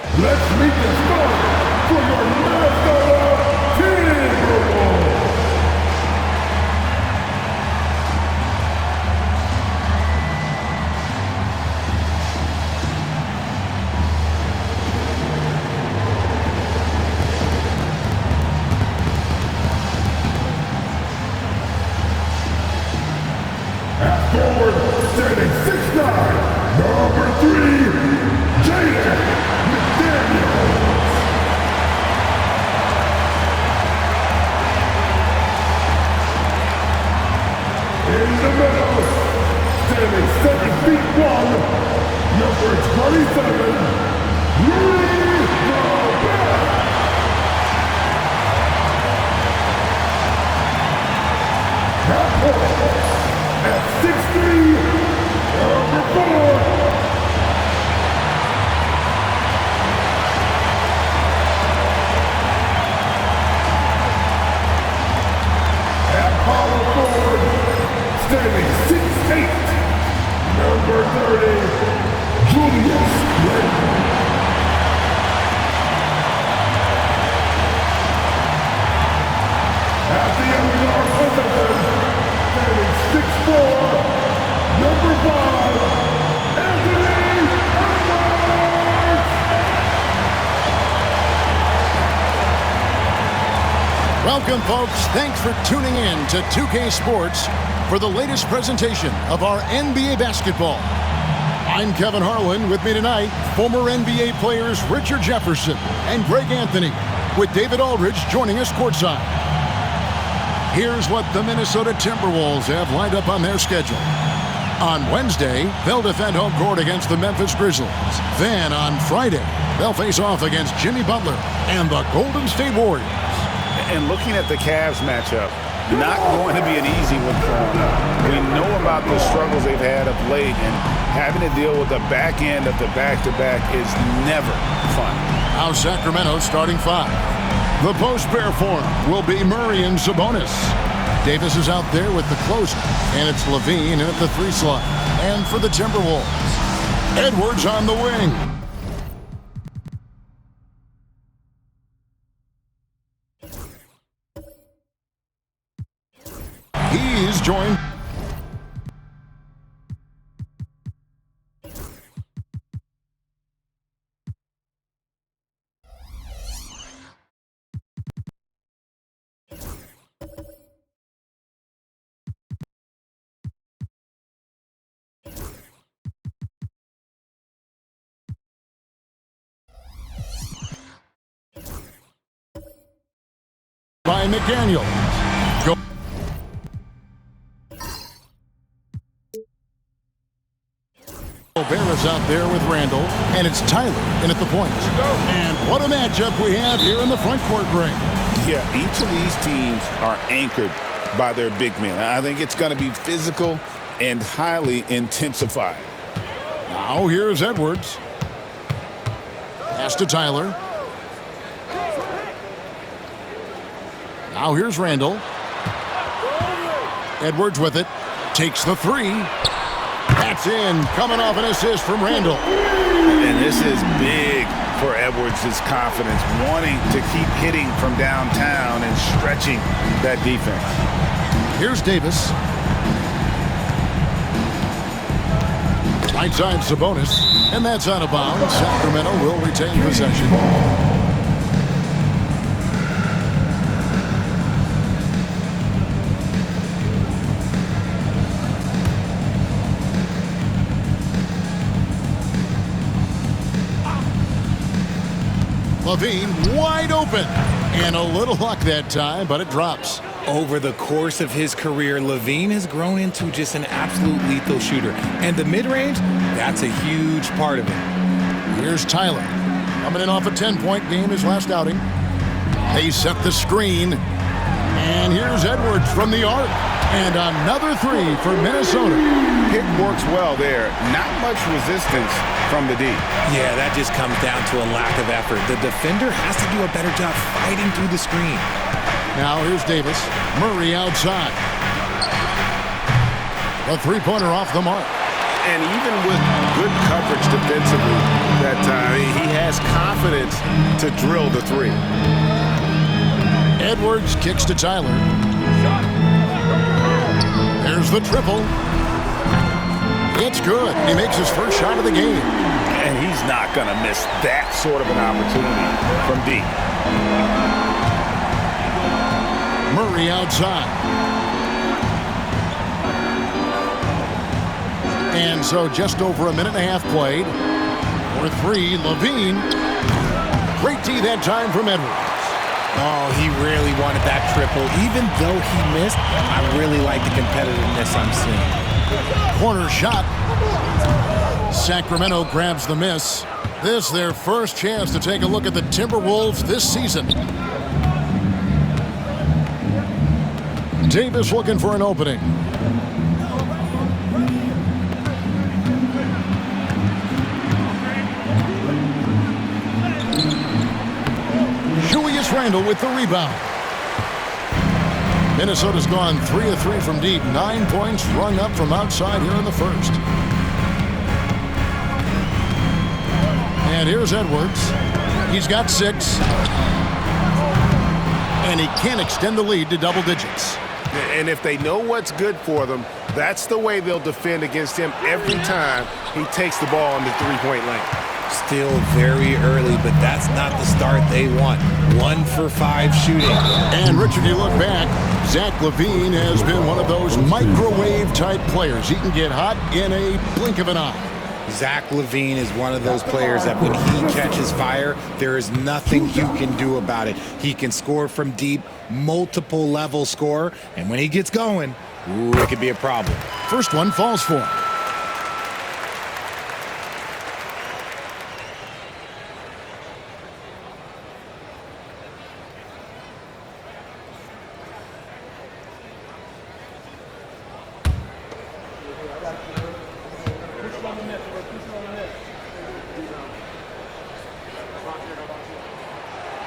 Let's meet the starters for your Minnesota Timberwolves. At forward, standing 6'9", number 3, Jaden McDaniels. In the middle, standing 7'1", number 27, Rudy Gobert. At forward, at 6'3", number 4, at power forward, standing 6'8", number 30, Julius Randle. At the other guard position, standing 6'4", number 5, Anthony Edwards. Welcome, folks. Thanks for tuning in to 2K Sports for the latest presentation of our NBA basketball. I'm Kevin Harlan. With me tonight, former NBA players Richard Jefferson and Greg Anthony, with David Aldridge joining us courtside. Here's what the Minnesota Timberwolves have lined up on their schedule. On Wednesday, they'll defend home court against the Memphis Grizzlies. Then on Friday, they'll face off against Jimmy Butler and the Golden State Warriors. And looking at the Cavs matchup, not going to be an easy one for them. We know about the struggles they've had of late, and having to deal with the back end of the back-to-back is never fun. Now Sacramento starting 5. The post pair form will be Murray and Sabonis. Davis is out there with the closer, and it's Levine in at the 3 slot. And for the Timberwolves, Edwards on the wing. He's joined by McDaniels. Gobert is out there with Randall, and it's Tyler in at the point. And what a matchup we have here in the front court, Greg. Yeah, each of these teams are anchored by their big men. I think it's going to be physical and highly intensified. Now here's Edwards. Pass to Tyler. Now here's Randall. Edwards with it. Takes the 3. That's in. Coming off an assist from Randall. And this is big for Edwards' confidence, wanting to keep hitting from downtown and stretching that defense. Here's Davis. Right side Sabonis. And that's out of bounds. Sacramento will retain possession. Levine wide open. And a little luck that time, but it drops. Over the course of his career, Levine has grown into just an absolute lethal shooter. And the mid-range, that's a huge part of it. Here's Tyler. Coming in off a 10-point game his last outing. They set the screen. And here's Edwards from the arc. And another 3 for Minnesota. Pick works well there. Not much resistance from the D. Yeah, that just comes down to a lack of effort. The defender has to do a better job fighting through the screen. Now here's Davis. Murray outside. A 3-pointer off the mark. And even with good coverage defensively that time, he has confidence confidence to drill the three. Edwards kicks to Tyler. There's the triple. It's good. He makes his first shot of the game. And he's not going to miss that sort of an opportunity from deep. Murray outside. And so just over a minute and a half played. For three, LaVine. Great D that time from Edwards. Oh, he really wanted that triple. Even though he missed, I really like the competitiveness I'm seeing. Corner shot. Sacramento grabs the miss. This their first chance to take a look at the Timberwolves this season. Davis looking for an opening. Julius Randle with the rebound. Minnesota's gone 3 of 3 from deep. 9 points rung up from outside here in the first. And here's Edwards. He's got 6. And he can't extend the lead to double digits. And if they know what's good for them, that's the way they'll defend against him every time he takes the ball in the three-point lane. Still very early, but that's not the start they want. 1 for 5 shooting. And Richard, you look back, Zach LaVine has been one of those microwave-type players. He can get hot in a blink of an eye. Zach LaVine is one of those players that when he catches fire, there is nothing you can do about it. He can score from deep, multiple level score, and when he gets going, ooh, it could be a problem. First one falls for him.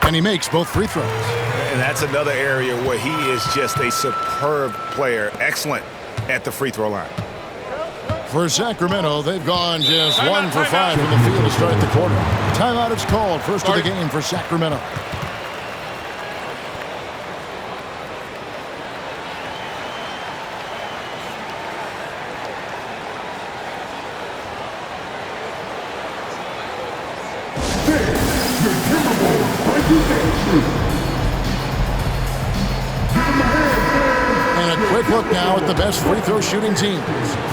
And he makes both free throws. And that's another area where he is just a superb player. Excellent at the free throw line. For Sacramento, they've gone just 1 for 5 from the field to start the quarter. Timeout is called. First of the game for Sacramento. And a quick look now at the best free throw shooting teams.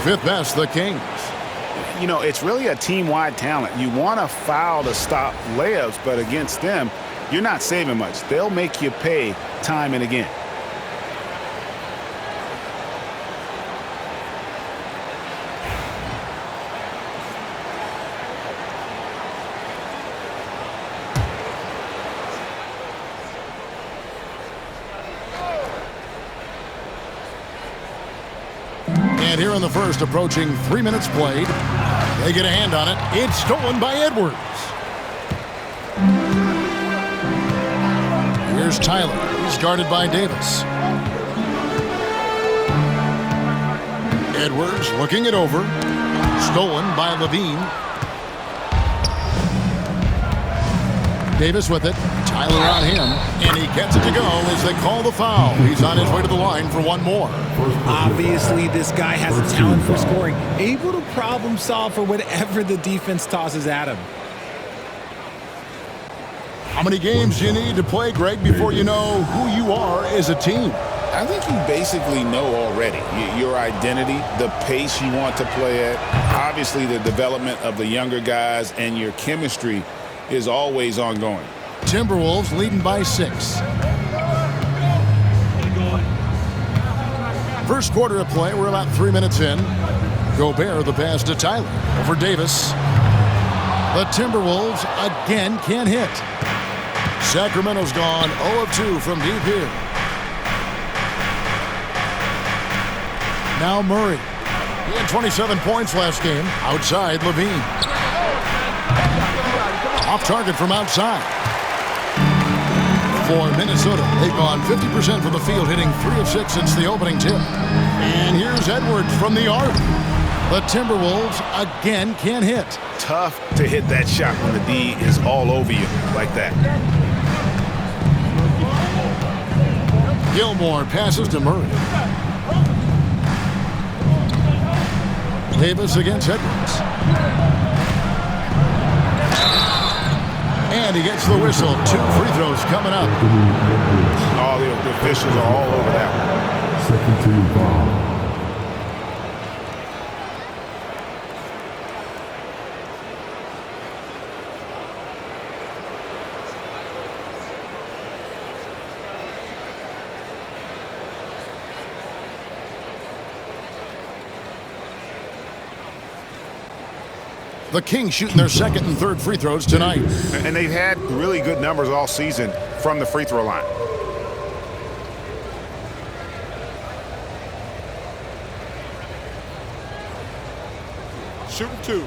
5th best, the Kings. You know, it's really a team-wide talent. You want to foul to stop layups, but against them, you're not saving much. They'll make you pay time and again. And here in the first, approaching 3 minutes played. They get a hand on it. It's stolen by Edwards. Here's Tyler. He's guarded by Davis. Edwards looking it over. Stolen by LaVine. Davis with it. Tyler on him. And he gets it to go as they call the foul. He's on his way to the line for one more. Obviously, this guy has a talent for scoring, able to problem solve for whatever the defense tosses at him. How many games do you need to play, Greg, before you know who you are as a team? I think you basically know already your identity, the pace you want to play at, obviously the development of the younger guys, and your chemistry is always ongoing. Timberwolves leading by 6. First quarter of play, we're about 3 minutes in. Gobert the pass to Tyler over Davis. The Timberwolves again can't hit. Sacramento's gone 0 of 2 from deep here. Now Murray. He had 27 points last game. Outside, LaVine. Off target from outside. For Minnesota, they've gone 50% from the field, hitting 3 of 6 since the opening tip. And here's Edwards from the arc. The Timberwolves again can't hit. Tough to hit that shot when the D is all over you like that. Gilmore passes to Murray. Davis against Edwards. And he gets the whistle. 2 free throws coming up. All the officials are all over that one. Second team foul. The Kings shooting their second and third free throws tonight. And they've had really good numbers all season from the free throw line. Shooting 2.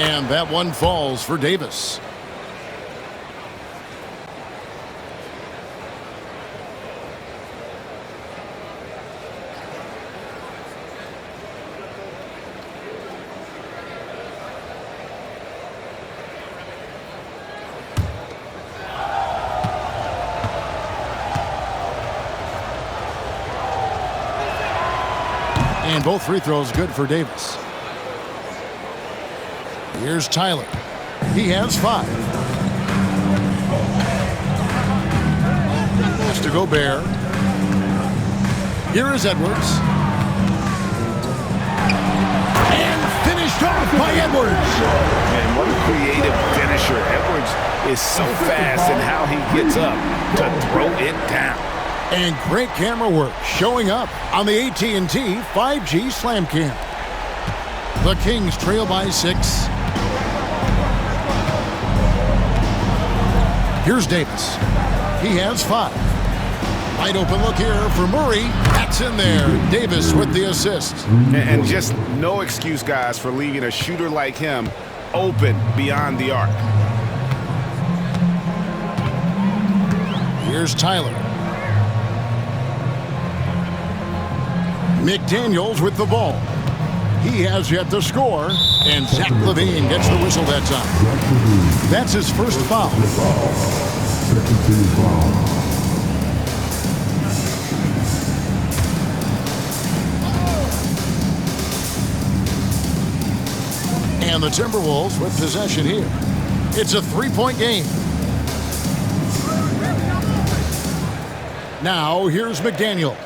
And that one falls for Davis. And both free throws good for Davis. Here's Tyler. He has 5. Pass to Gobert. Here is Edwards. And finished off by Edwards. Man, what a creative finisher. Edwards is so fast in how he gets up to throw it down. And great camera work showing up on the AT&T 5G Slam Cam. The Kings trail by 6. Here's Davis. He has 5. Wide open look here for Murray. That's in there. Davis with the assist. And just no excuse, guys, for leaving a shooter like him open beyond the arc. Here's Tyler. McDaniels with the ball. He has yet to score, and Zach LaVine gets the whistle that time. That's his first foul. Second team foul. And the Timberwolves with possession here. It's a 3-point game. Now, here's McDaniels.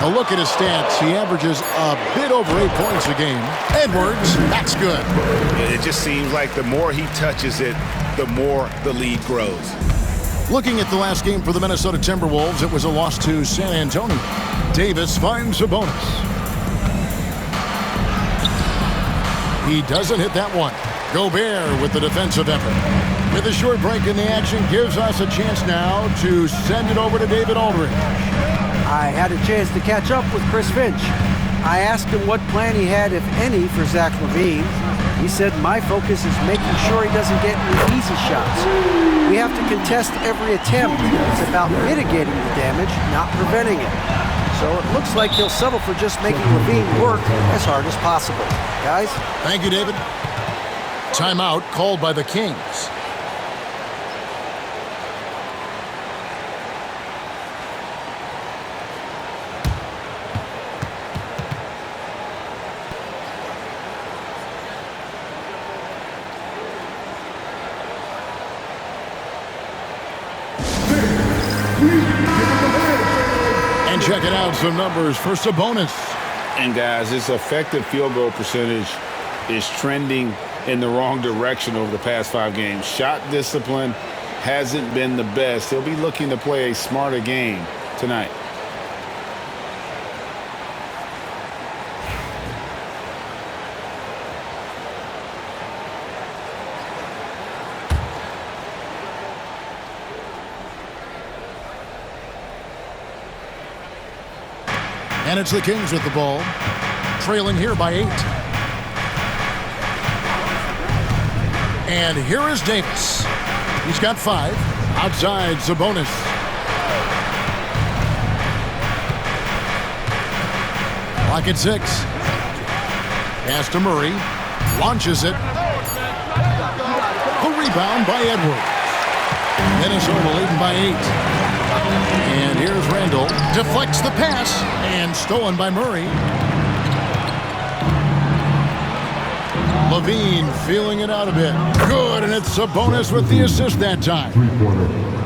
A look at his stats. He averages a bit over 8 points a game. Edwards, that's good. It just seems like the more he touches it, the more the lead grows. Looking at the last game for the Minnesota Timberwolves, it was a loss to San Antonio. Davis finds a bonus. He doesn't hit that one. Gobert with the defensive effort. With a short break in the action, gives us a chance now to send it over to David Aldridge. I had a chance to catch up with Chris Finch. I asked him what plan he had, if any, for Zach LaVine. He said, my focus is making sure he doesn't get any easy shots. We have to contest every attempt. It's about mitigating the damage, not preventing it. So it looks like he'll settle for just making LaVine work as hard as possible. Guys? Thank you, David. Timeout called by the Kings. And checking out some numbers for Sabonis. And guys, his effective field goal percentage is trending in the wrong direction over the past 5 games. Shot discipline hasn't been the best. He'll be looking to play a smarter game tonight. And it's the Kings with the ball, trailing here by 8. And here is Davis. He's got 5. Outside, Sabonis. Clock at 6. Pass to Murray. Launches it. The rebound by Edwards. Minnesota leading by 8. And here's Randall. Deflects the pass. And stolen by Murray. Levine feeling it out a bit. Good, and it's Sabonis with the assist that time.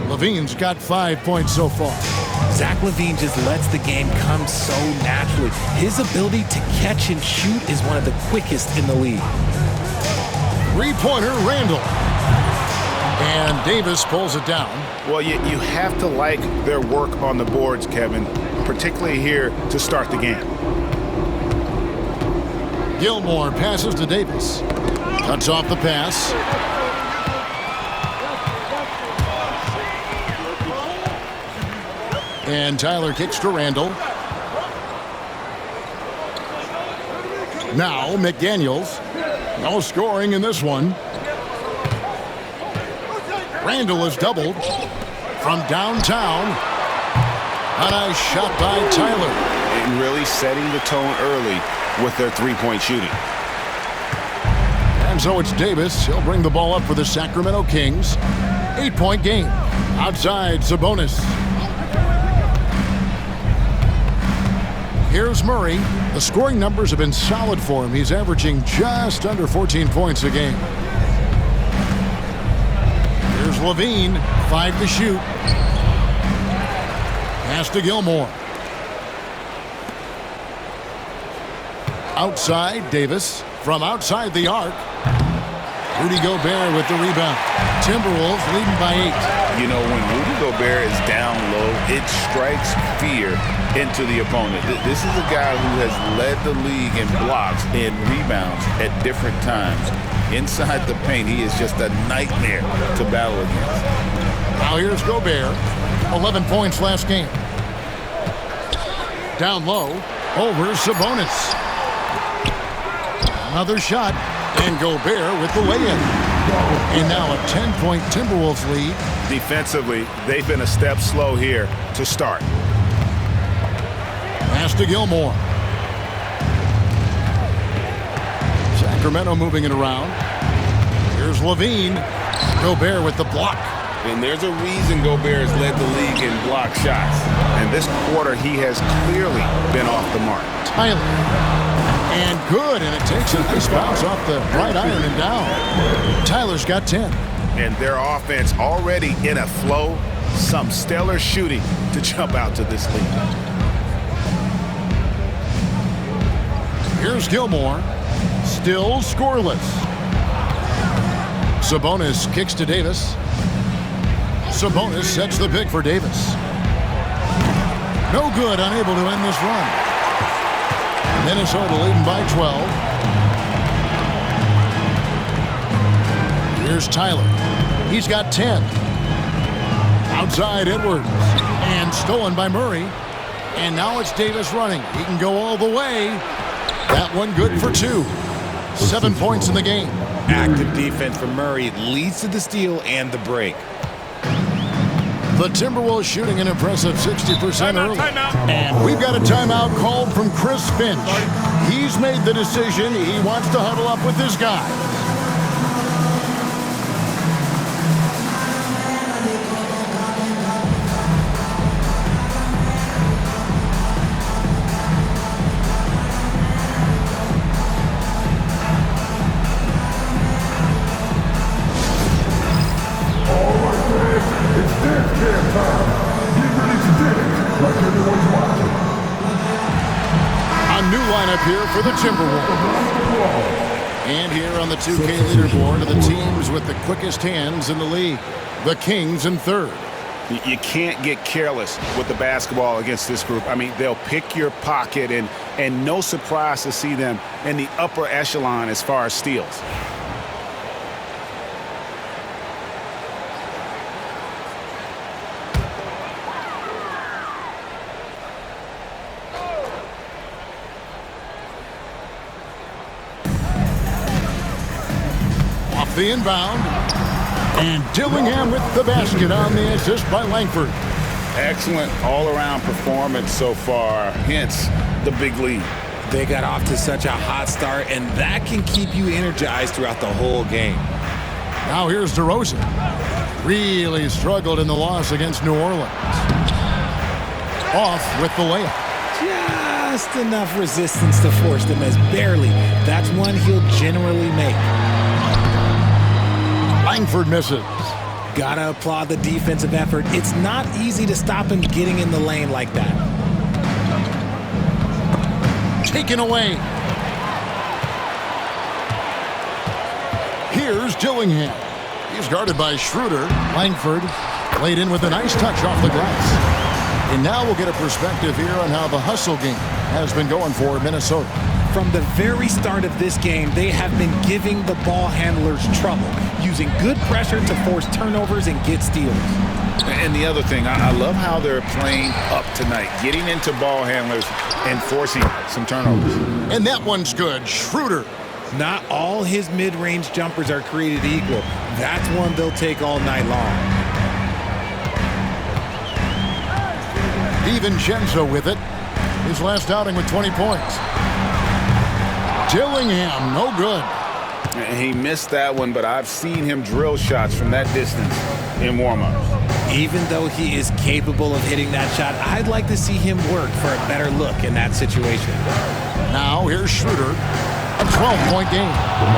Levine's got 5 points so far. Zach LaVine just lets the game come so naturally. His ability to catch and shoot is one of the quickest in the league. Three-pointer, Randall. And Davis pulls it down. Well, you have to like their work on the boards, Kevin, particularly here to start the game. Gilmore passes to Davis. Cuts off the pass. And Tyler kicks to Randall. Now McDaniels. No scoring in this one. Randall is doubled from downtown. A nice shot by Tyler. And really setting the tone early with their three-point shooting. And so it's Davis. He'll bring the ball up for the Sacramento Kings. 8-point game. Outside, Sabonis. Here's Murray. The scoring numbers have been solid for him. He's averaging just under 14 points a game. Here's Levine. 5 to shoot. Pass to Gilmore. Outside, Davis. From outside the arc. Rudy Gobert with the rebound. Timberwolves leading by 8. You know, when Rudy Gobert is down low, it strikes fear into the opponent. This is a guy who has led the league in blocks and rebounds at different times. Inside the paint, he is just a nightmare to battle against. Now here's Gobert. 11 points last game. Down low. Over Sabonis. Another shot. And Gobert with the lay-in. And now a 10-point Timberwolves lead. Defensively, they've been a step slow here to start. Pass to Gilmore. Sacramento moving it around. Here's Levine. Gobert with the block. And there's a reason Gobert has led the league in block shots. And this quarter, he has clearly been off the mark. Tyler. And good, and it takes a nice bounce off the right iron and down. Tyler's got 10. And their offense already in a flow. Some stellar shooting to jump out to this lead. Here's Gilmore. Still scoreless. Sabonis kicks to Davis. Sabonis sets the pick for Davis. No good, unable to end this run. Minnesota leading by 12. Here's Tyler. He's got 10. Outside Edwards. And stolen by Murray. And now it's Davis running. He can go all the way. That one good for 2. 7 points in the game. Active defense from Murray leads to the steal and the break. The Timberwolves shooting an impressive 60% early. And we've got a timeout called from Chris Finch. He's made the decision. He wants to huddle up with his guys. Lineup here for the Timberwolves. And here on the 2K leaderboard are the teams with the quickest hands in the league. The Kings in 3rd. You can't get careless with the basketball against this group. I mean, they'll pick your pocket, and no surprise to see them in the upper echelon as far as steals. the inbound. And Dillingham with the basket on the assist by Langford. Excellent all-around performance so far, hence the big lead. They got off to such a hot start, and that can keep you energized throughout the whole game. Now here's DeRozan. Really struggled in the loss against New Orleans. Off with the layup. Just enough resistance to force them as barely. That's one he'll generally make. Langford misses. Gotta applaud the defensive effort. It's not easy to stop him getting in the lane like that. Taken away. Here's Dillingham. He's guarded by Schroeder. Langford laid in with a nice touch off the glass. And now we'll get a perspective here on how the hustle game has been going for Minnesota. From the very start of this game, they have been giving the ball handlers trouble, using good pressure to force turnovers and get steals. And the other thing, I love how they're playing up tonight, getting into ball handlers and forcing some turnovers. And that one's good. Schroeder. Not all his mid-range jumpers are created equal. That's one they'll take all night long. DiVincenzo with it. His last outing with 20 points. Dillingham, no good. And he missed that one, but I've seen him drill shots from that distance in warm-ups. Even though he is capable of hitting that shot, I'd like to see him work for a better look in that situation. Now here's Schroeder. A 12-point game.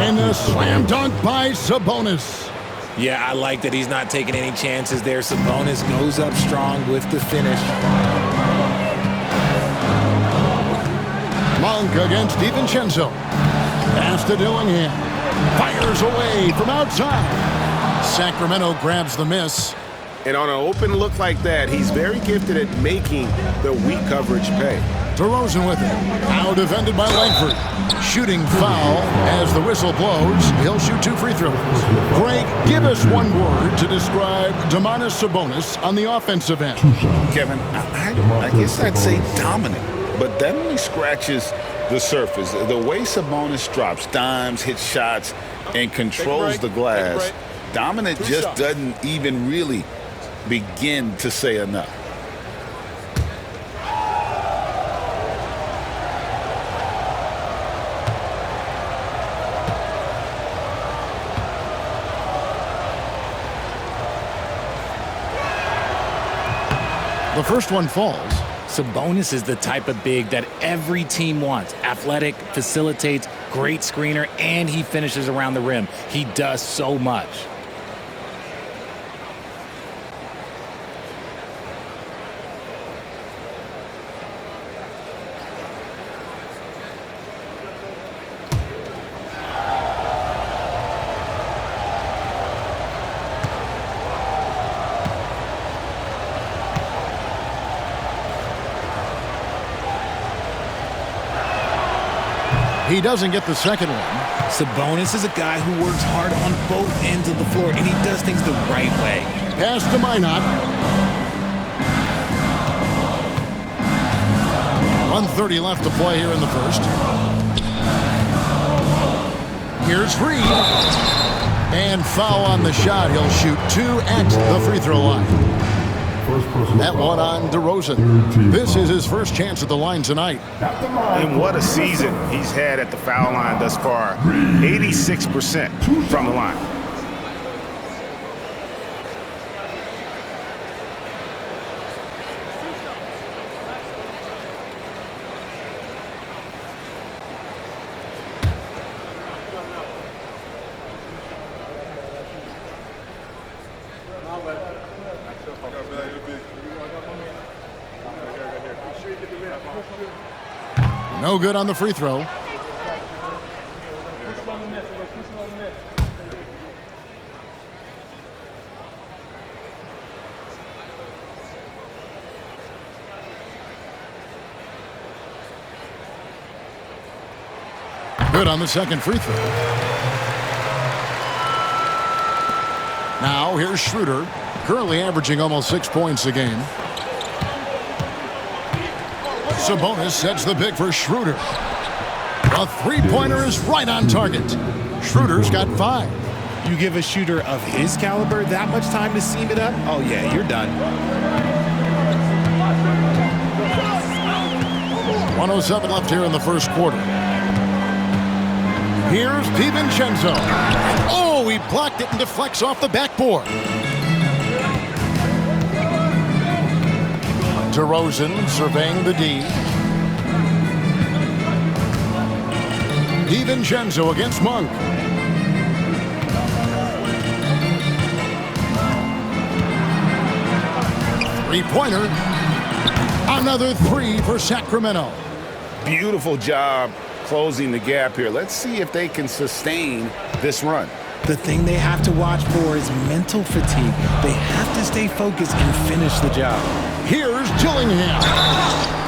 And a slam dunk by Sabonis. Yeah, I like that he's not taking any chances there. Sabonis goes up strong with the finish. Monk against DiVincenzo. Pass to Dillingham. Fires away from outside. Sacramento grabs the miss. And on an open look like that, he's very gifted at making the weak coverage pay. DeRozan with it. Now defended by Langford. Shooting foul as the whistle blows. He'll shoot 2 free throws. Greg, give us one word to describe Domantas Sabonis on the offensive end. Kevin, I guess I'd say dominant, but that only scratches the surface. The way Sabonis drops dimes, hits shots, and controls the glass, dominant just doesn't even really begin to say enough. The first one falls. Sabonis is the type of big that every team wants. Athletic, facilitates, great screener, and he finishes around the rim. He does so much. He doesn't get the second one. Sabonis is a guy who works hard on both ends of the floor, and he does things the right way. Pass to Minot. 1:30 left to play here in the first. Here's Reed. And foul on the shot. He'll shoot 2 at the free throw line. That one on DeRozan. This is his first chance at the line tonight. And what a season he's had at the foul line thus far. 86% from the line. No good on the free throw. Good on the second free throw. Now here's Schroeder, currently averaging almost 6 points a game. Sabonis sets the pick for Schroeder. The three-pointer is right on target. Schroeder's got 5. You give a shooter of his caliber that much time to seam it up, oh yeah, you're done. 1:07 left here in the first quarter. Here's DiVincenzo. Oh, he blocked it and deflects off the backboard. DeRozan surveying the D. DiVincenzo against Monk. Three-pointer. Another three for Sacramento. Beautiful job closing the gap here. Let's see if they can sustain this run. The thing they have to watch for is mental fatigue. They have to stay focused and finish the job. Here's Dillingham.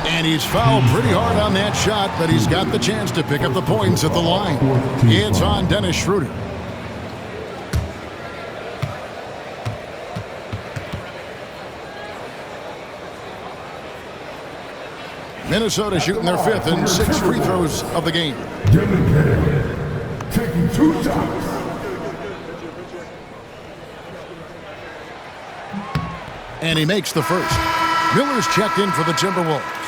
And he's fouled pretty hard on that shot, but he's got the chance to pick up the points at the line. It's on Dennis Schroeder. Minnesota shooting their fifth and sixth free throws of the game. Dillingham taking 2 shots. And he makes the first. Miller's checked in for the Timberwolves.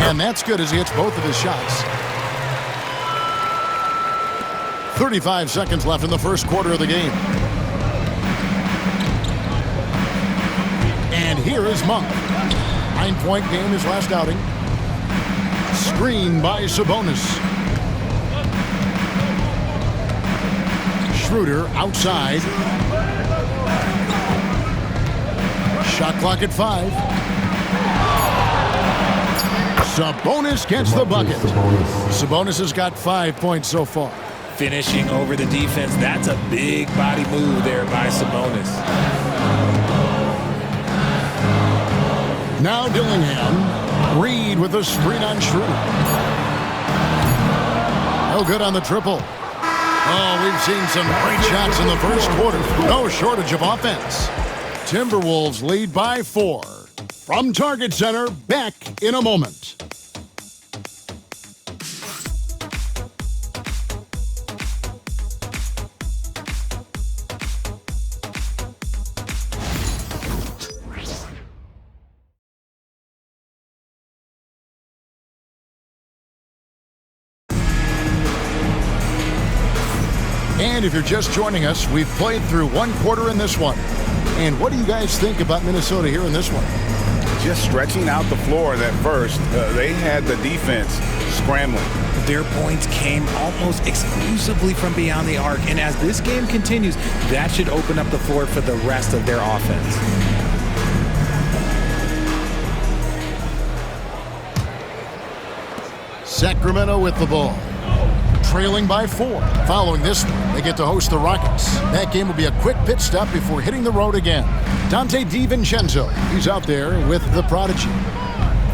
And that's good as he hits both of his shots. 35 seconds left in the first quarter of the game. And here is Monk. 9-point game his last outing. Screen by Sabonis. Schroeder outside. Shot clock at 5. Sabonis gets the bucket. Sabonis has got 5 points so far. Finishing over the defense, that's a big body move there by Sabonis. Now Dillingham. Reed with a screen on Schroeder. No good on the triple. Oh, we've seen some great shots in the first quarter. No shortage of offense. Timberwolves lead by 4. From Target Center, back in a moment. And if you're just joining us, we've played through 1 quarter in this one. And what do you guys think about Minnesota here in this one? Just stretching out the floor that first. They had the defense scrambling. Their points came almost exclusively from beyond the arc. And as this game continues, that should open up the floor for the rest of their offense. Sacramento with the ball. Trailing by 4. Following this one, they get to host the Rockets. That game will be a quick pit stop before hitting the road again. Dante DiVincenzo, he's out there with the Prodigy.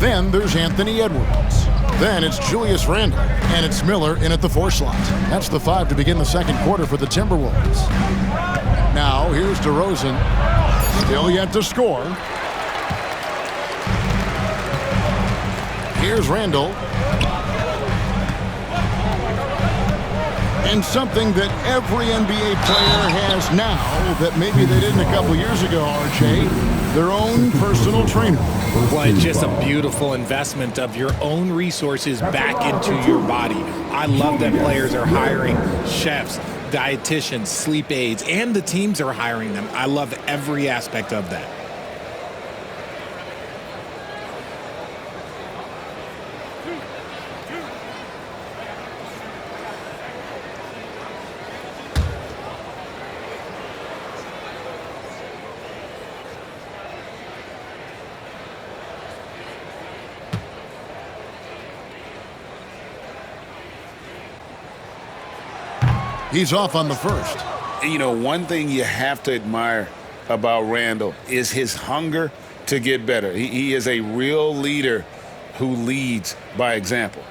Then there's Anthony Edwards. Then it's Julius Randle, and it's Miller in at the 4 slot. That's the 5 to begin the second quarter for the Timberwolves. Now here's DeRozan, still yet to score. Here's Randle. And something that every NBA player has now that maybe they didn't a couple years ago, RJ, their own personal trainer. Well, it's just a beautiful investment of your own resources back into your body. I love that players are hiring chefs, dietitians, sleep aides, and the teams are hiring them. I love every aspect of that. He's off on the first. You know, one thing you have to admire about Randle is his hunger to get better. He is a real leader who leads by example.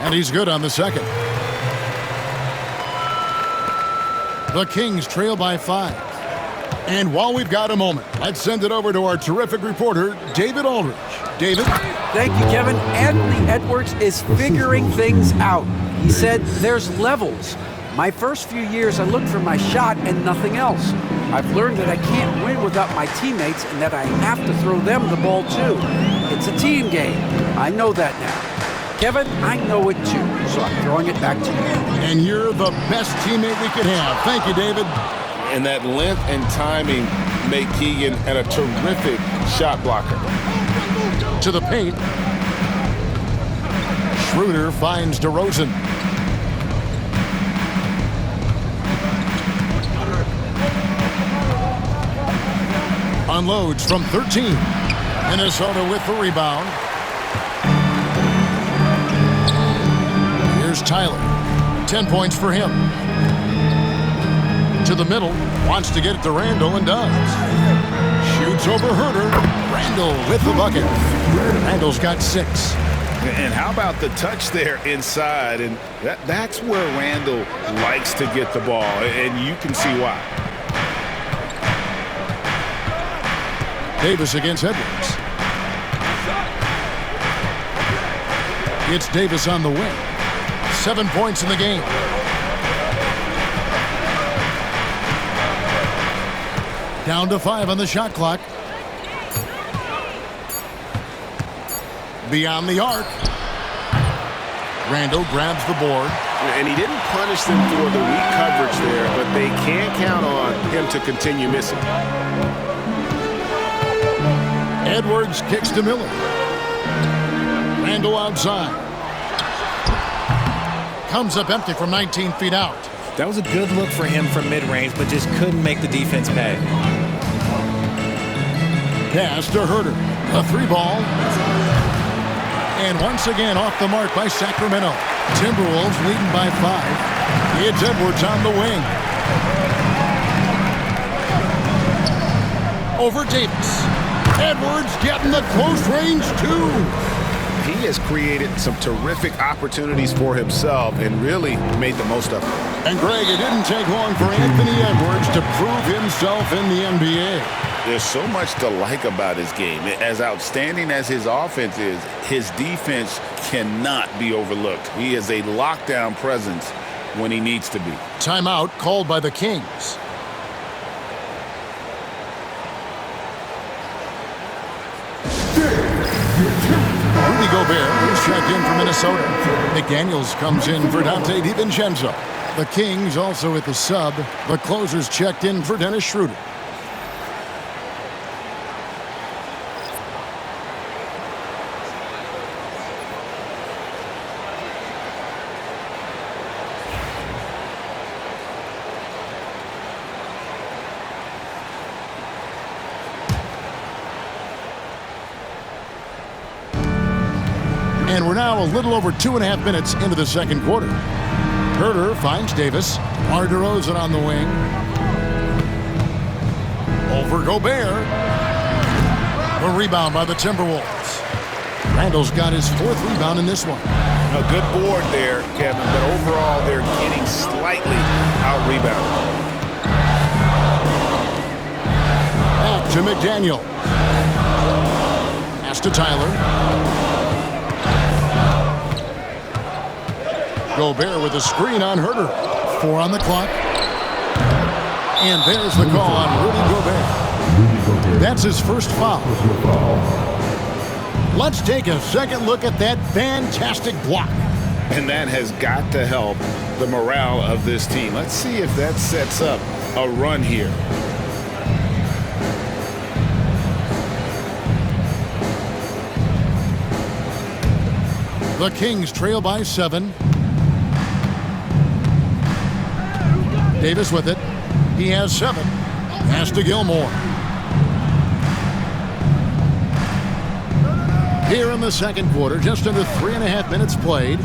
And he's good on the second. The Kings trail by 5. And while we've got a moment, let's send it over to our terrific reporter, David Aldridge. David? Thank you, Kevin. Anthony Edwards is figuring things out. He said there's levels. My first few years, I looked for my shot and nothing else. I've learned that I can't win without my teammates and that I have to throw them the ball too. It's a team game. I know that now. Kevin, I know it too, so I'm throwing it back to you. And you're the best teammate we could have. Thank you, David. And that length and timing make Keegan a terrific shot blocker. To the paint. Schroeder finds DeRozan. Unloads from 13. Minnesota with the rebound. Here's Tyler. 10 points for him. To the middle. Wants to get it to Randall and does. Shoots over Herter. Randall with the bucket. Randall's got 6. And how about the touch there inside? And that's where Randall likes to get the ball, and you can see why. Davis against Edwards. It's Davis on the wing. 7 points in the game. Down to 5 on the shot clock. Beyond the arc. Randall grabs the board. And he didn't punish them for the weak coverage there, but they can't count on him to continue missing. Edwards kicks to Miller. Randall outside. Comes up empty from 19 feet out. That was a good look for him from mid-range, but just couldn't make the defense pay. Pass to Herter. A 3-ball. And once again off the mark by Sacramento. Timberwolves leading by 5. It's Edwards on the wing. Over Davis. Edwards getting the close range too. He has created some terrific opportunities for himself and really made the most of them. And Greg, it didn't take long for Anthony Edwards to prove himself in the NBA. There's so much to like about his game. As outstanding as his offense is, his defense cannot be overlooked. He is a lockdown presence when he needs to be. Timeout called by the Kings. Rudy Gobert is checked in for Minnesota. McDaniels comes in for Dante DiVincenzo. The Kings also at the sub. The closers checked in for Dennis Schroeder. And we're now a little over 2.5 minutes into the second quarter. Herter finds Davis. DeRozan on the wing. Over Gobert. The rebound by the Timberwolves. Randall's got his 4th rebound in this one. A good board there, Kevin, but overall they're getting slightly out-rebounded. Back to McDaniel. Pass to Tyler. Gobert with a screen on Herter. 4 on the clock. And there's the call on Rudy Gobert. That's his first foul. Let's take a second look at that fantastic block. And that has got to help the morale of this team. Let's see if that sets up a run here. The Kings trail by 7. Davis with it. He has 7. Pass to Gilmore. Here in the second quarter, just under 3.5 minutes played.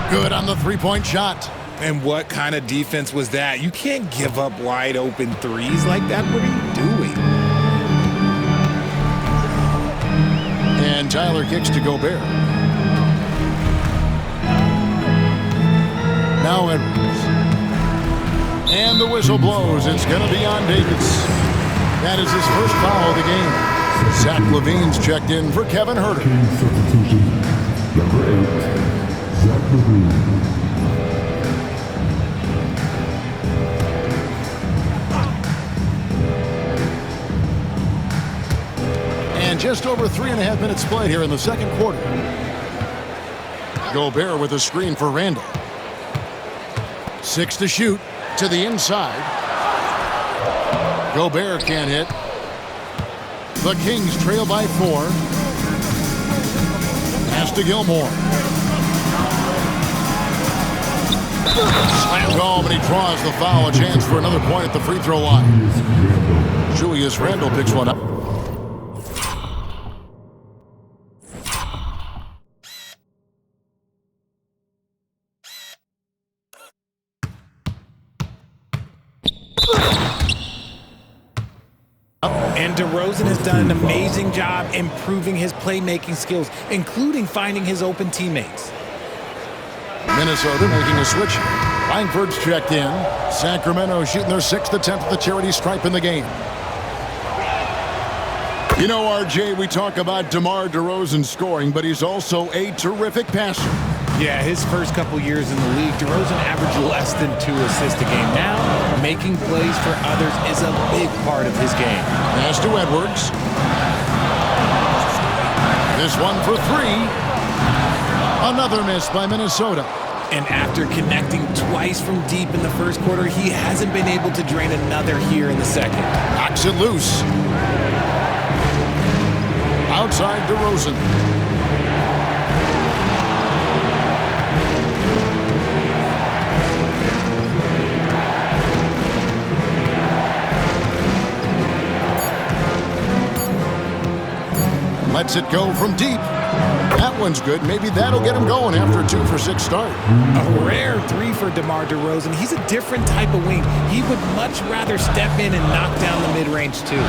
Good on the 3-point shot. And what kind of defense was that? You can't give up wide open threes like that. What are you doing? And Tyler kicks to Gobert. Now Edwards. And the whistle blows. It's going to be on Davis. That is his first foul of the game. Zach LaVine's checked in for Kevin Huerter. Substitution. Number 8, Zach LaVine. And just over 3.5 minutes played here in the second quarter. Gobert with a screen for Randall. 6 to shoot to the inside. Gobert can't hit. The Kings trail by 4. Pass to Gilmore. Slammed home, and he draws the foul. A chance for another point at the free throw line. Julius Randle picks one up. And DeRozan has done an amazing job improving his playmaking skills, including finding his open teammates. Minnesota making a switch. Langford's checked in. Sacramento shooting their 6th attempt at the charity stripe in the game. You know, RJ, we talk about DeMar DeRozan scoring, but he's also a terrific passer. Yeah, his first couple years in the league, DeRozan averaged less than 2 assists a game. Now, making plays for others is a big part of his game. Pass to Edwards. This one for 3. Another miss by Minnesota. And after connecting twice from deep in the first quarter, he hasn't been able to drain another here in the second. Knocks it loose. Outside DeRozan. Lets it go from deep. That one's good. Maybe that'll get him going after a 2-for-6 start. A rare 3 for DeMar DeRozan. He's a different type of wing. He would much rather step in and knock down the mid-range too.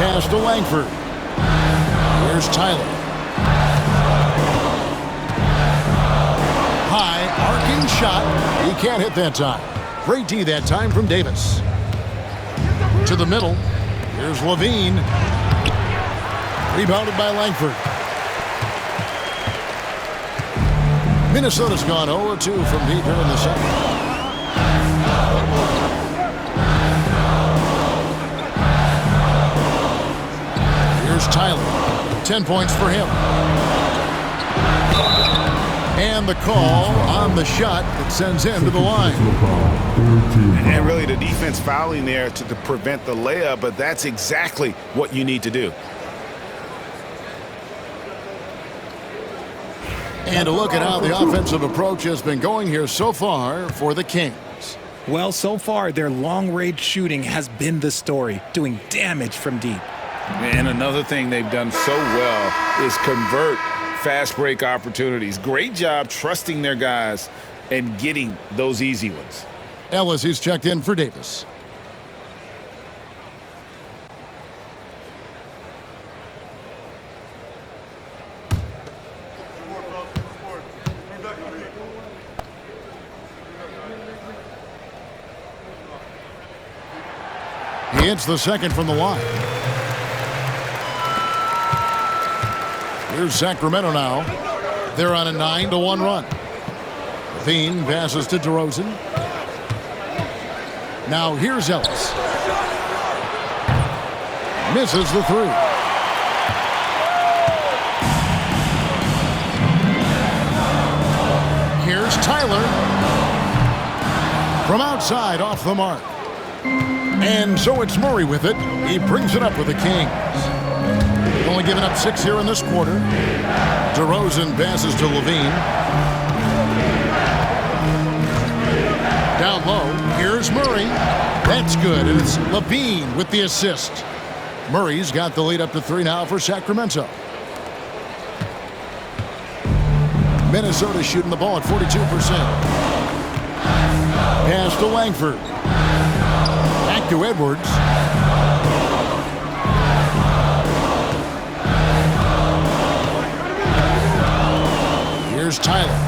Pass to Langford. Here's Tyler. High, arcing shot. He can't hit that time. Great D that time from Davis. To the middle. Here's LaVine. Rebounded by Langford. Minnesota's gone 0-2 from deep here in the second. Here's Tyler. 10 points for him. And the call on the shot that sends him to the line. And really the defense fouling there to prevent the layup, but that's exactly what you need to do. And a look at how the offensive approach has been going here so far for the Kings. Well, so far, their long-range shooting has been the story, doing damage from deep. And another thing they've done so well is convert fast break opportunities. Great job trusting their guys and getting those easy ones. Ellis is checked in for Davis. He hits the second from the line. Here's Sacramento now. They're on a 9-1 run. LaVine passes to DeRozan. Now here's Ellis. Misses the 3. Here's Tyler. From outside, off the mark. And so it's Murray with it. He brings it up with the Kings. Only giving up 6 here in this quarter. DeRozan passes to LaVine. Down low, here's Murray. That's good, and it's LaVine with the assist. Murray's got the lead up to 3 now for Sacramento. Minnesota shooting the ball at 42%. Pass to Langford. Back to Edwards. Here's Tyler.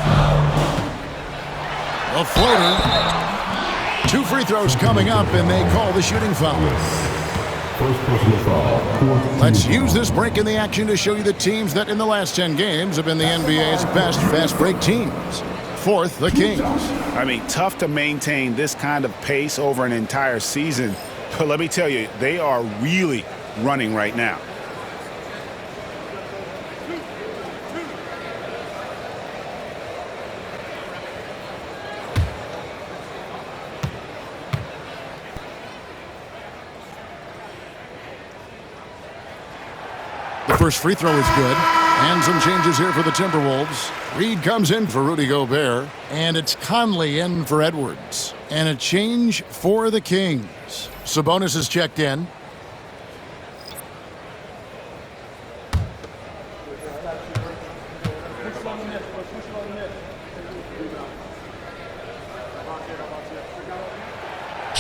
A floater. 2 free throws coming up, and they call the shooting foul. First personal foul. Let's use this break in the action to show you the teams that in the last 10 games have been the NBA's best fast break teams. Fourth, the Kings. I mean, tough to maintain this kind of pace over an entire season. But let me tell you, they are really running right now. The first free throw is good. And some changes here for the Timberwolves. Reed comes in for Rudy Gobert. And it's Conley in for Edwards. And a change for the Kings. Sabonis is checked in.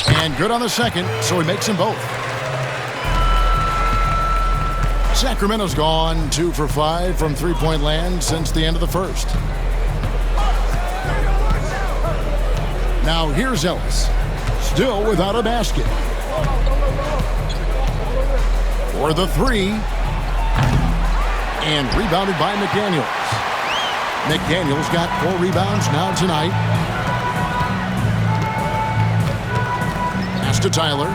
And good on the second, so he makes them both. Sacramento's gone 2 for 5 from three-point land since the end of the first. Now here's Ellis, still without a basket. For the 3. And rebounded by McDaniels. McDaniels got 4 rebounds now tonight. Pass to Tyler.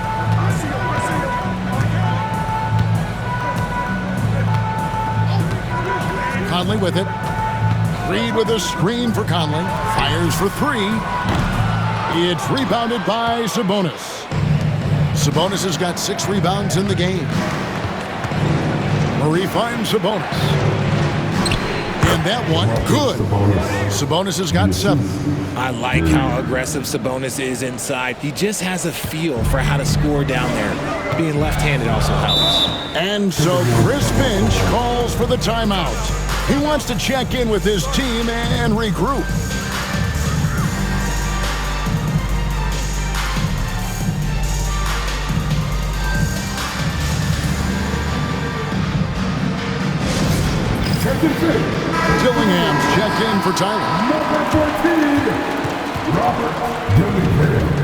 Conley with it. Reed with a screen for Conley. Fires for 3. It's rebounded by Sabonis. Sabonis has got 6 rebounds in the game. Murray finds Sabonis. And that one, good. Sabonis has got 7. I like how aggressive Sabonis is inside. He just has a feel for how to score down there. Being left-handed also helps. And so Chris Finch calls for the timeout. He wants to check in with his team and regroup. Dillingham's checked in for Tyler. Number 14, Robert Dillingham.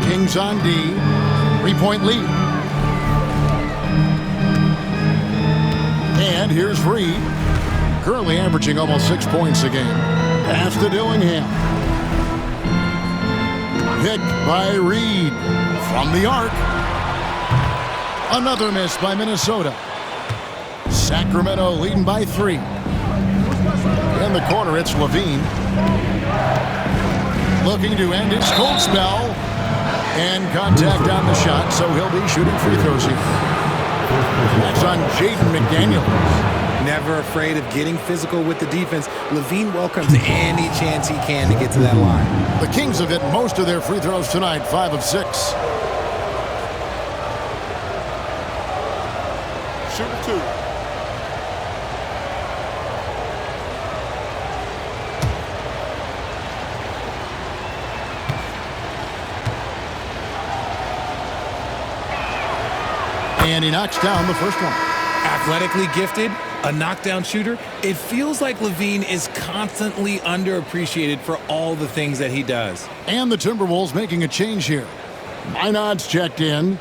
Kings on D. 3-point lead. And here's Reed. Currently averaging almost 6 points a game. Pass to Dillingham. Pick by Reed. From the arc. Another miss by Minnesota. Sacramento leading by 3. In the corner, it's Levine. Looking to end his cold spell. And contact on the shot, so he'll be shooting free throws here. That's on Jaden McDaniels. Never afraid of getting physical with the defense. Levine welcomes any chance he can to get to that line. The Kings have hit most of their free throws tonight, 5 of 6. Shoot 2. And he knocks down the first one. Athletically gifted, a knockdown shooter. It feels like Levine is constantly underappreciated for all the things that he does. And the Timberwolves making a change here. Minot's checked in.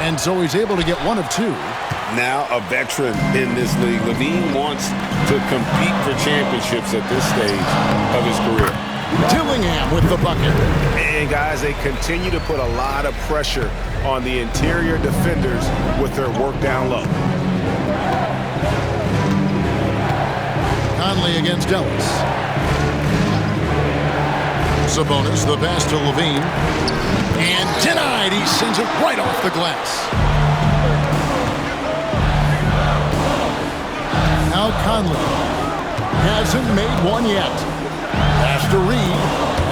And so he's able to get 1 of 2. Now a veteran in this league. Levine wants to compete for championships at this stage of his career. Dillingham with the bucket. And guys, they continue to put a lot of pressure on the interior defenders with their work down low. Conley against Ellis. Sabonis, the pass to Levine. And denied. He sends it right off the glass. Now Conley. hasn't made one yet. Pass to Reed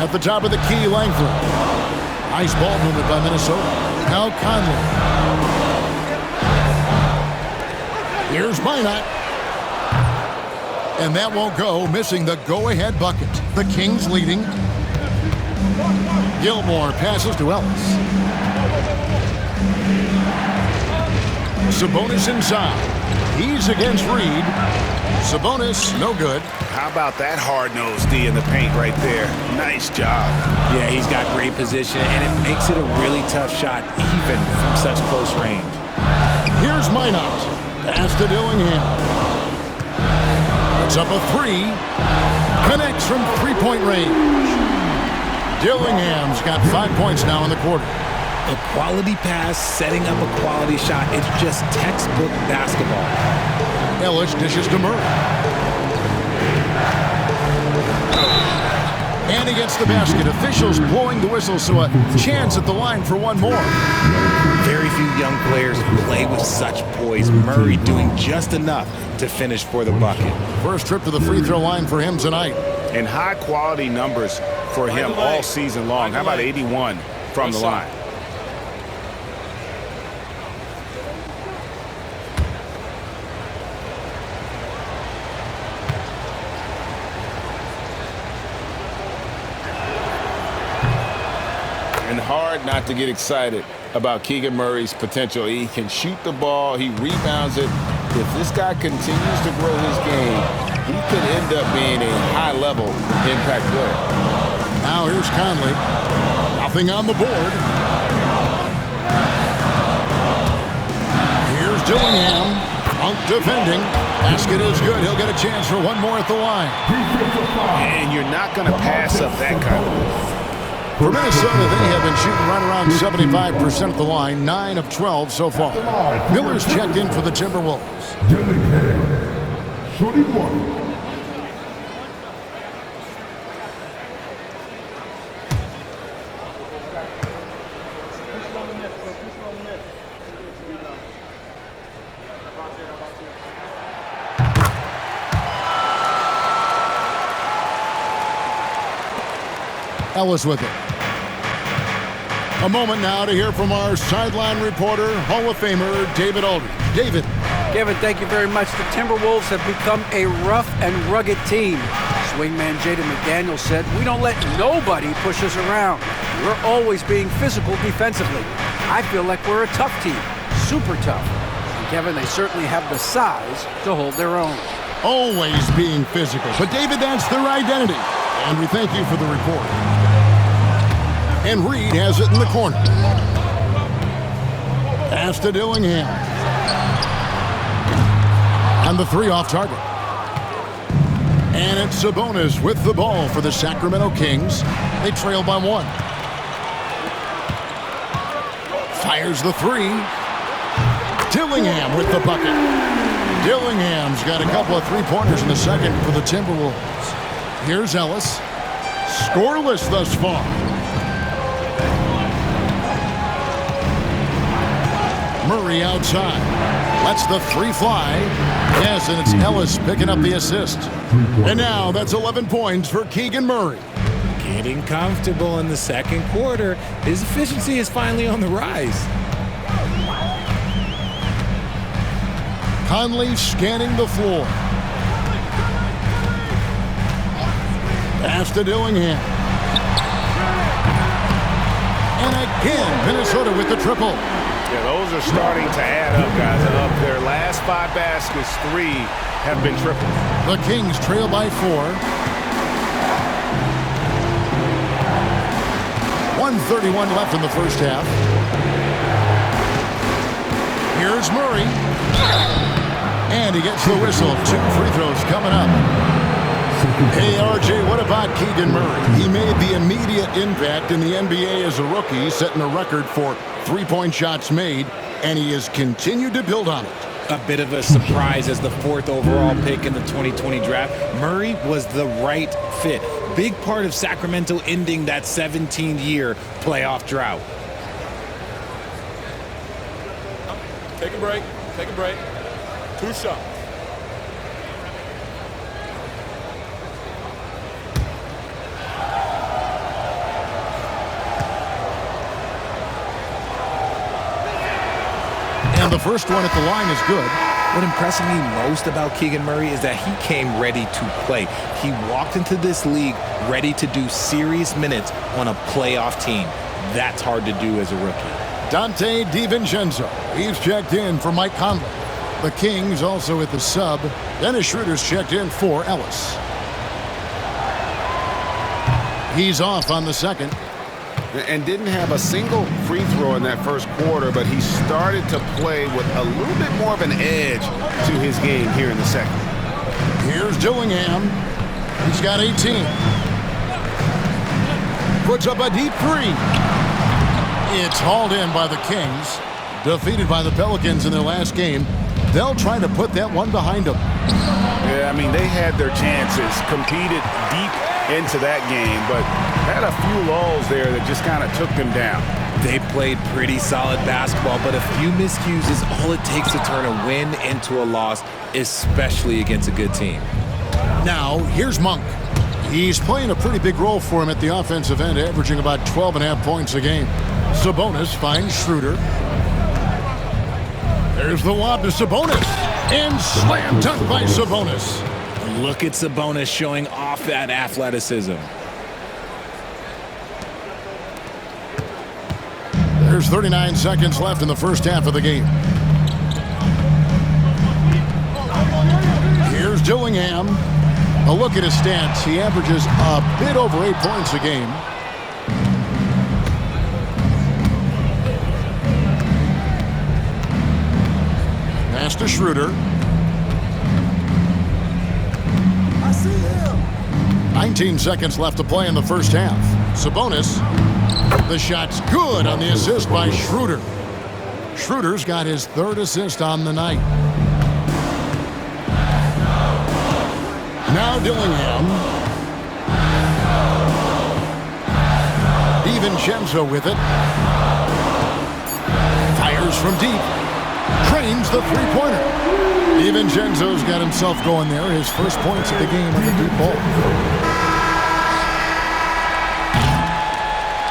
at the top of the key, Langford. Nice ball movement by Minnesota. Now Conley. Here's Minot. And that won't go, missing the go-ahead bucket. The Kings leading. Gilmore passes to Ellis. Sabonis inside. He's against Reed. Sabonis, no good. How about that hard-nosed D in the paint right there? Nice job. Yeah, he's got great position, and it makes it a really tough shot, even from such close range. Here's Minot. Pass to Dillingham. It's up a three. Connects from three-point range. Dillingham's got 5 points now in the quarter. A quality pass, setting up a quality shot. It's just textbook basketball. Ellis dishes to Murray. And he gets the basket. Officials blowing the whistle, so a chance at the line for one more. Very few young players play with such poise. Murray doing just enough to finish for the bucket. First trip to the free throw line for him tonight. And high-quality numbers for him all season long. How about 81 from the line? And hard not to get excited about Keegan Murray's potential. He can shoot the ball. He rebounds it. If this guy continues to grow his game, he could end up being a high-level impact player. Now here's Conley. Nothing on the board. Here's Dillingham. Funk defending. Basket is good. He'll get a chance for one more at the line. And you're not going to pass up that kind of move. For Minnesota, they have been shooting right around 75% at the line, 9 of 12 so far. Miller's checked in for the Timberwolves. Dillingham, shooting one. Ellis with it. A moment now to hear from our sideline reporter, Hall of Famer David Aldridge. David. Kevin, thank you very much. The Timberwolves have become a rough and rugged team. Swingman Jaden McDaniel said, "We don't let nobody push us around. We're always being physical defensively. I feel like we're a tough team, super tough." And Kevin, they certainly have the size to hold their own. Always being physical. But David, that's their identity. And we thank you for the report. And Reed has it in the corner. Pass to Dillingham. And the three off target. And it's Sabonis with the ball for the Sacramento Kings. They trail by one. Fires the three. Dillingham with the bucket. Dillingham's got a couple of three-pointers in the second for the Timberwolves. Here's Ellis. Scoreless thus far. Murray outside. Lets the three fly. Yes, and it's Ellis picking up the assist. And now that's 11 points for Keegan Murray. Getting comfortable in the second quarter. His efficiency is finally on the rise. Conley scanning the floor. Pass to Dillingham. And again, Minnesota with the triple. Yeah, those are starting to add up, guys. Of their last 5 baskets, 3 have been triples. The Kings trail by 4. 1:31 left in the first half. Here's Murray. And he gets the whistle. 2 free throws coming up. Hey, RJ, what about Keegan Murray? He made the immediate impact in the NBA as a rookie, setting a record for three-point shots made, and he has continued to build on it. A bit of a surprise as the 4th overall pick in the 2020 draft. Murray was the right fit. Big part of Sacramento ending that 17-year playoff drought. Take a break. Take a break. 2 shots. the first one at the line is good. What impressed me most about Keegan Murray is that he came ready to play. He walked into this league ready to do serious minutes on a playoff team. That's hard to do as a rookie. Dante DiVincenzo. He's checked in for Mike Conley. The Kings also at the sub. Dennis Schroeder's checked in for Ellis. He's off on the second. And didn't have a single free throw in that first quarter, but he started to play with a little bit more of an edge to his game here in the second. Here's Dillingham. He's got 18. Puts up a deep three. It's hauled in by the Kings. Defeated by the Pelicans in their last game. They'll try to put that one behind them. Yeah, I mean, they had their chances, competed deep into that game, but had a few lulls there that just kind of took them down. They played pretty solid basketball, but a few miscues is all it takes to turn a win into a loss, especially against a good team. Now, here's Monk. He's playing a pretty big role for him at the offensive end, averaging about 12.5 points a game. Sabonis finds Schroeder. There's the lob to Sabonis. And slam dunk by Sabonis. Look at Sabonis showing off that athleticism. There's 39 seconds left in the first half of the game. Here's Dillingham. A look at his stats. He averages a bit over 8 points a game. Pass to Schroeder. I see him. 19 seconds left to play in the first half. Sabonis. The shot's good on the assist by Schroeder. Schroeder's got his third assist on the night. Now Dillingham. DiVincenzo with it. Fires from deep. Trains the three-pointer. DiVincenzo's got himself going there. His first points of the game on the deep ball.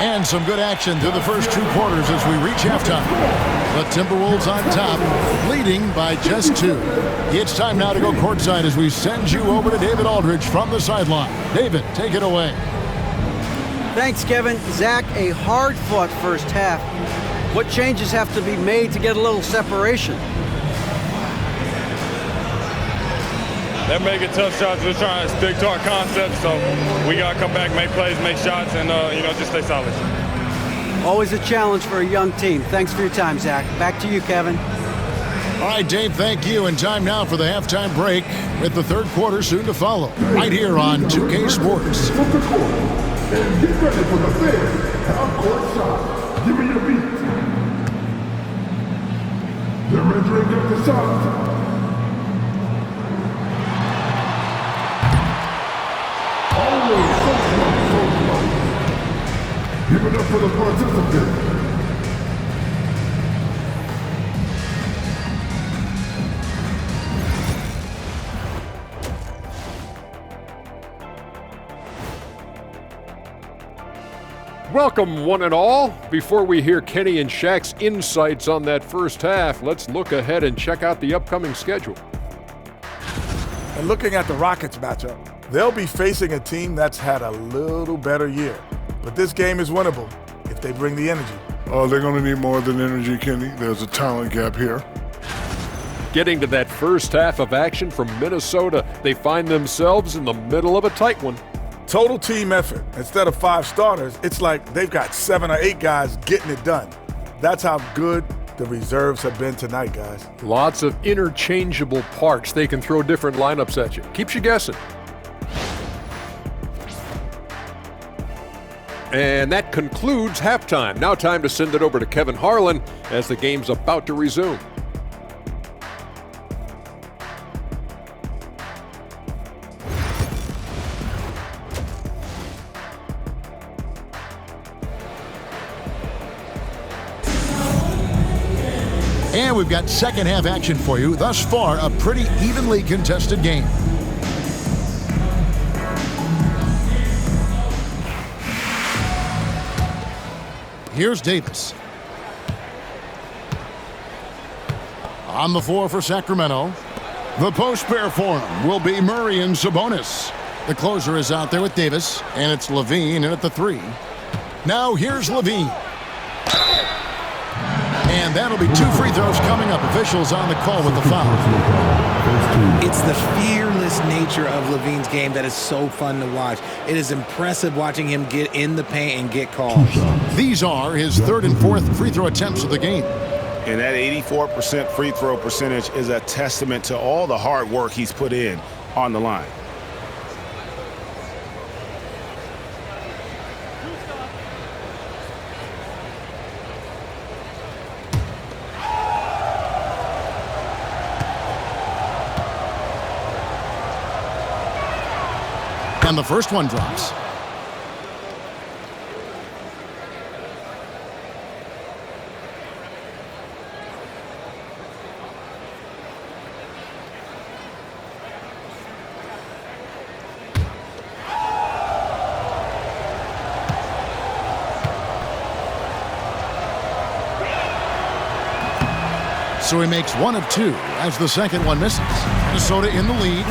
And some good action through the first two quarters as we reach halftime. The Timberwolves on top, leading by just 2. It's time now to go courtside as we send you over to David Aldridge from the sideline. David, take it away. Thanks, Kevin. Zach, a hard-fought first half. What changes have to be made to get a little separation? They're making tough shots. We're trying to stick to our concept, so we got to come back, make plays, make shots, and, just stay solid. Always a challenge for a young team. Thanks for your time, Zach. Back to you, Kevin. All right, Dave, thank you. And time now for the halftime break with the third quarter soon to follow. Right here on 2K Sports. From the court. And get ready for the fifth half-court shot. Give me your beat. They're entering up the shot. Always so slow. Give it up for the participants. Welcome, one and all. Before we hear Kenny and Shaq's insights on that first half, let's look ahead and check out the upcoming schedule. And looking at the Rockets matchup, they'll be facing a team that's had a little better year. But this game is winnable if they bring the energy. Oh, they're going to need more than energy, Kenny. There's a talent gap here. Getting to that first half of action from Minnesota, they find themselves in the middle of a tight one. Total team effort. Instead of 5 starters, it's like they've got 7 or 8 guys getting it done. That's how good the reserves have been tonight, guys. Lots of interchangeable parts. They can throw different lineups at you. Keeps you guessing. And that concludes halftime. Now time to send it over to Kevin Harlan as the game's about to resume. And we've got second half action for you. Thus far, a pretty evenly contested game. Here's Davis. On the floor for Sacramento. The post pair for him will be Murray and Sabonis. The closer is out there with Davis, and it's Levine in at the 3. Now here's Levine. And that'll be 2 free throws coming up. Officials on the call with the foul. It's the fearless nature of Levine's game that is so fun to watch. It is impressive watching him get in the paint and get calls. These are his 3rd and 4th free throw attempts of the game. And that 84% free throw percentage is a testament to all the hard work he's put in on the line. And the first one drops. So he makes 1 of 2 as the second one misses. Minnesota in the lead.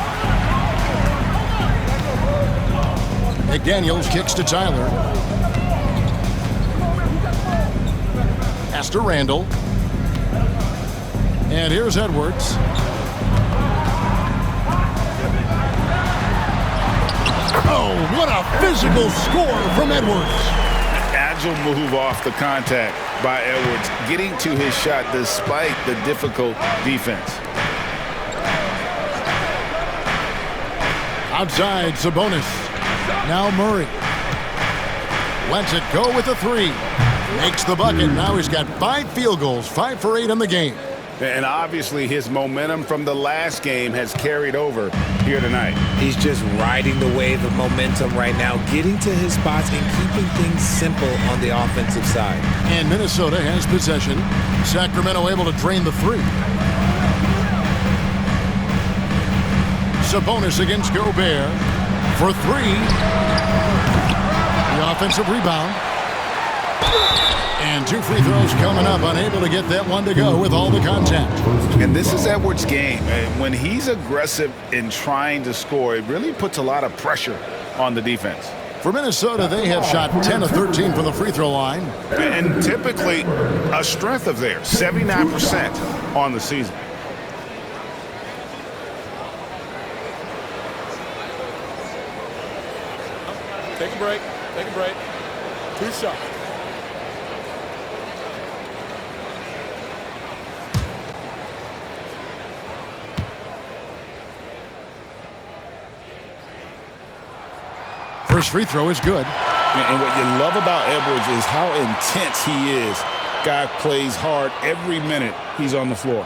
McDaniels kicks to Tyler. Pass to Randall. And here's Edwards. Oh, what a physical score from Edwards. Agile move off the contact by Edwards, getting to his shot despite the difficult defense. Outside, Sabonis. Now Murray. Lets it go with a 3. Makes the bucket. Now he's got 5 field goals, 5 for 8 in the game. And obviously his momentum from the last game has carried over here tonight. He's just riding the wave of momentum right now, getting to his spots and keeping things simple on the offensive side. And Minnesota has possession. Sacramento able to drain the 3. Sabonis against Gobert for 3. The offensive rebound. And 2 free throws coming up, unable to get that one to go with all the contact. And this is Edwards' game. When he's aggressive in trying to score, it really puts a lot of pressure on the defense. For Minnesota, they have shot 10 of 13 from the free throw line. And typically a strength of theirs, 79% on the season. Take a break. Take a break. 2 shots. First free throw is good. And what you love about Edwards is how intense he is. Guy plays hard every minute he's on the floor.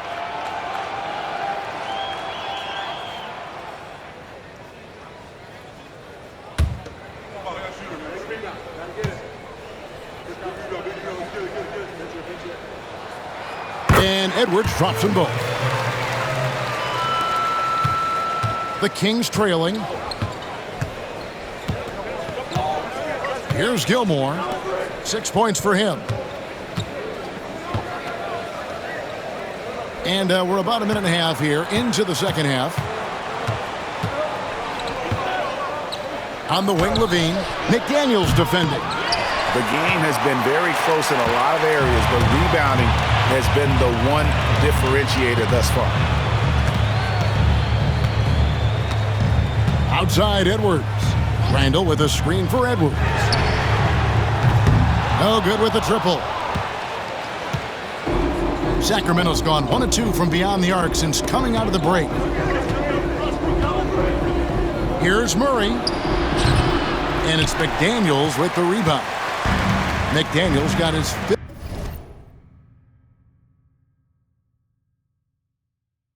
And Edwards drops them both. The Kings trailing. Here's Gilmore. 6 points for him. And we're about a minute and a half here into the second half. On the wing, Levine. McDaniels defending. The game has been very close in a lot of areas, but rebounding has been the one differentiator thus far. Outside, Edwards. Randall with a screen for Edwards. No good with the triple. Sacramento's gone 1 of 2 from beyond the arc since coming out of the break. Here's Murray. And it's McDaniels with the rebound. McDaniels got his 5th.